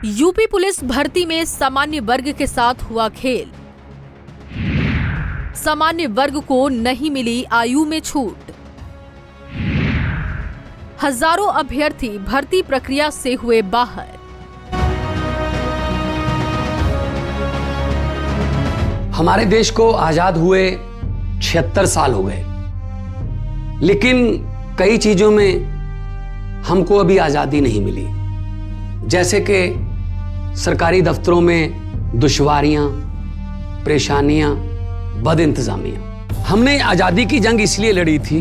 UP police भर्ती में सामान्य वर्ग के साथ हुआ खेल। सामान्य वर्ग को नहीं मिली आयु में छूट। हजारों अभ्यर्थी भर्ती प्रक्रिया से हुए बाहर। हमारे देश को आजाद हुए 76 साल हो गए, लेकिन कई चीजों में हमको अभी आजादी नहीं मिली। जैसे कि सरकारी दफ्तरों में दुश्वारियां, परेशानियां, बदइंतजामियां। हमने आजादी की जंग इसलिए लड़ी थी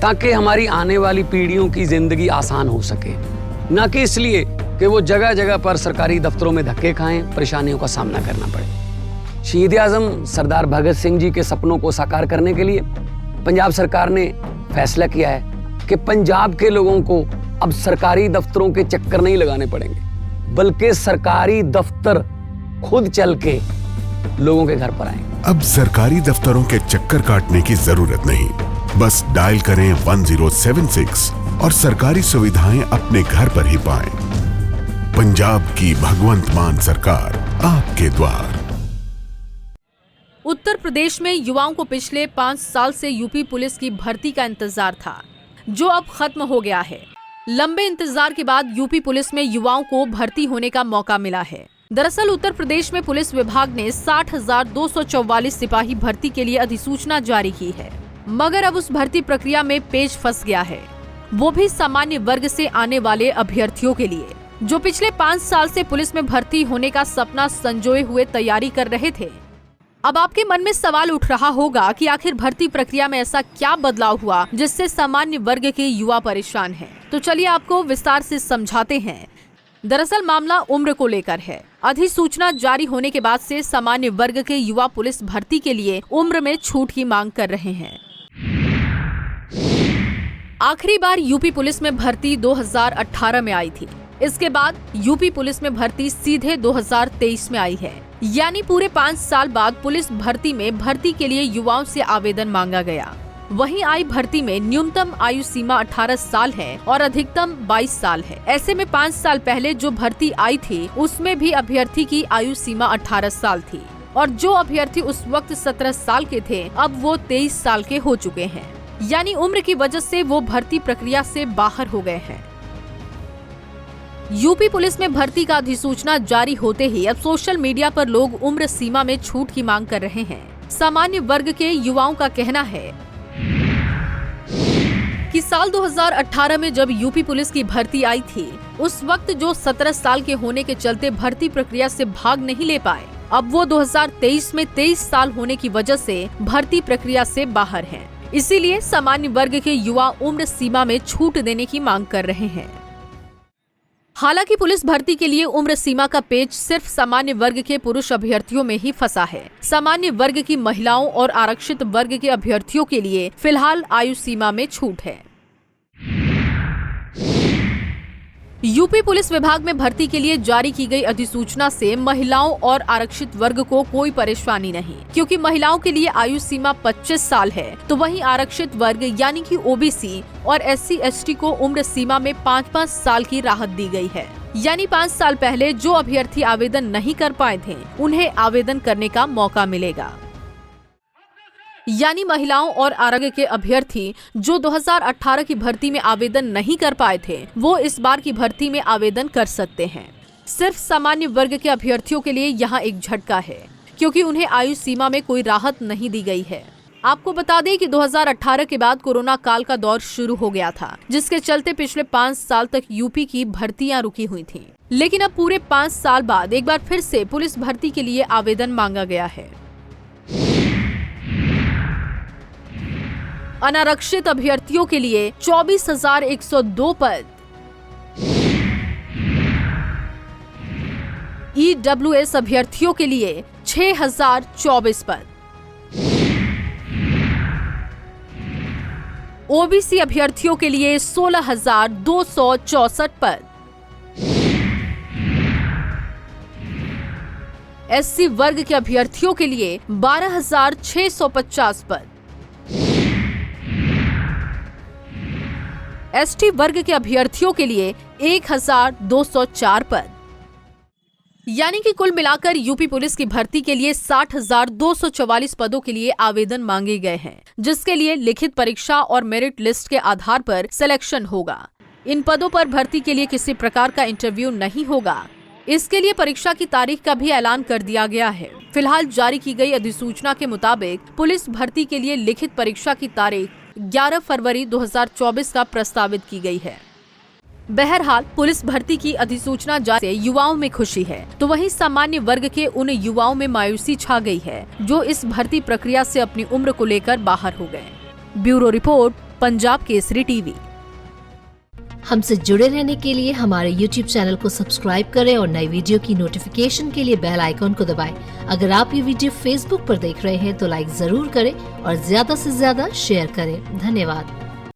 ताकि हमारी आने वाली पीढ़ियों की जिंदगी आसान हो सके, ना कि इसलिए कि वो जगह जगह पर सरकारी दफ्तरों में धक्के खाएं, परेशानियों का सामना करना पड़े। शहीद आजम सरदार भगत सिंह जी के सपनों को साकार करने के लिए पंजाब सरकार ने फैसला किया है कि पंजाब के लोगों को अब सरकारी दफ्तरों के चक्कर नहीं लगाने पड़ेंगे, बल्कि सरकारी दफ्तर खुद चल के लोगों के घर पर आएंगे। अब सरकारी दफ्तरों के चक्कर काटने की जरूरत नहीं, बस डायल करें 1076 और सरकारी सुविधाएं अपने घर पर ही पाएं। पंजाब की भगवंत मान सरकार आपके द्वार। उत्तर प्रदेश में युवाओं को पिछले 5 साल से यूपी पुलिस की भर्ती का इंतजार था, जो अब खत्म हो गया है। लंबे इंतजार के बाद यूपी पुलिस में युवाओं को भर्ती होने का मौका मिला है। दरअसल उत्तर प्रदेश में पुलिस विभाग ने 60,244 सिपाही भर्ती के लिए अधिसूचना जारी की है, मगर अब उस भर्ती प्रक्रिया में पेच फंस गया है, वो भी सामान्य वर्ग से आने वाले अभ्यर्थियों के लिए, जो पिछले 5 साल से पुलिस में भर्ती होने का सपना संजोए हुए तैयारी कर रहे थे। अब आपके मन में सवाल उठ रहा होगा कि आखिर भर्ती प्रक्रिया में ऐसा क्या बदलाव हुआ जिससे सामान्य वर्ग के युवा परेशान हैं? तो चलिए आपको विस्तार से समझाते हैं। दरअसल मामला उम्र को लेकर है। अधिसूचना जारी होने के बाद से सामान्य वर्ग के युवा पुलिस भर्ती के लिए उम्र में छूट की मांग कर रहे हैं। आखिरी बार यूपी पुलिस में भर्ती 2018 में आई थी। इसके बाद यूपी पुलिस में भर्ती सीधे 2023 में आई है, यानी पूरे 5 साल बाद पुलिस भर्ती में भर्ती के लिए युवाओं से आवेदन मांगा गया। वहीं आई भर्ती में न्यूनतम आयु सीमा 18 साल है और अधिकतम 22 साल है। ऐसे में 5 साल पहले जो भर्ती आई थी उसमें भी अभ्यर्थी की आयु सीमा 18 साल थी, और जो अभ्यर्थी उस वक्त 17 साल के थे अब वो 23 साल के हो चुके हैं, यानी उम्र की वजह से वो भर्ती प्रक्रिया से बाहर हो गए हैं। यूपी पुलिस में भर्ती का अधिसूचना जारी होते ही अब सोशल मीडिया पर लोग उम्र सीमा में छूट की मांग कर रहे हैं। सामान्य वर्ग के युवाओं का कहना है कि साल 2018 में जब यूपी पुलिस की भर्ती आई थी, उस वक्त जो 17 साल के होने के चलते भर्ती प्रक्रिया से भाग नहीं ले पाए, अब वो 2023 में 23 साल होने की वजह से भर्ती प्रक्रिया से बाहर हैं। इसीलिए सामान्य वर्ग के युवा उम्र सीमा में छूट देने की मांग कर रहे हैं। हालांकि पुलिस भर्ती के लिए उम्र सीमा का पेच सिर्फ सामान्य वर्ग के पुरुष अभ्यर्थियों में ही फंसा है। सामान्य वर्ग की महिलाओं और आरक्षित वर्ग के अभ्यर्थियों के लिए फिलहाल आयु सीमा में छूट है। यूपी पुलिस विभाग में भर्ती के लिए जारी की गई अधिसूचना से महिलाओं और आरक्षित वर्ग को कोई परेशानी नहीं, क्योंकि महिलाओं के लिए आयु सीमा 25 साल है, तो वहीं आरक्षित वर्ग यानी कि ओबीसी और SC/ST को उम्र सीमा में 5-5 साल की राहत दी गई है। यानी 5 साल पहले जो अभ्यर्थी आवेदन नहीं कर पाए थे उन्हें आवेदन करने का मौका मिलेगा। यानी महिलाओं और आरक्षित के अभ्यर्थी जो 2018 की भर्ती में आवेदन नहीं कर पाए थे वो इस बार की भर्ती में आवेदन कर सकते हैं। सिर्फ सामान्य वर्ग के अभ्यर्थियों के लिए यहाँ एक झटका है, क्योंकि उन्हें आयु सीमा में कोई राहत नहीं दी गई है। आपको बता दें कि 2018 के बाद कोरोना काल का दौर शुरू हो गया था, जिसके चलते पिछले 5 साल तक यूपी की भर्तियां रुकी हुई थीं। लेकिन अब पूरे 5 साल बाद एक बार फिर से पुलिस भर्ती के लिए आवेदन मांगा गया है। अनारक्षित अभ्यर्थियों के लिए 24,102 पद, EWS अभ्यर्थियों के लिए 6,024 पद, OBC अभ्यर्थियों के लिए 16,264 पद, SC वर्ग के अभ्यर्थियों के लिए 12,650 पद, ST वर्ग के अभ्यर्थियों के लिए 1,204 पद। यानी कि कुल मिलाकर यूपी पुलिस की भर्ती के लिए 60,244 पदों के लिए आवेदन मांगे गए हैं, जिसके लिए लिखित परीक्षा और मेरिट लिस्ट के आधार पर सिलेक्शन होगा। इन पदों पर भर्ती के लिए किसी प्रकार का इंटरव्यू नहीं होगा। इसके लिए परीक्षा की तारीख का भी ऐलान कर दिया गया है। फिलहाल जारी की गई अधिसूचना के मुताबिक पुलिस भर्ती के लिए लिखित परीक्षा की तारीख 11 फरवरी 2024 का प्रस्तावित की गई है। बहरहाल पुलिस भर्ती की अधिसूचना जारी से युवाओं में खुशी है, तो वहीं सामान्य वर्ग के उन युवाओं में मायूसी छा गई है जो इस भर्ती प्रक्रिया से अपनी उम्र को लेकर बाहर हो गए। Bureau report, Punjab Kesari TV. हमसे जुड़े रहने के लिए हमारे YouTube चैनल को सब्सक्राइब करें और नई वीडियो की नोटिफिकेशन के लिए बेल आइकॉन को दबाएं। अगर आप ये वीडियो Facebook पर देख रहे हैं तो लाइक जरूर करें और ज्यादा से ज्यादा शेयर करें। धन्यवाद।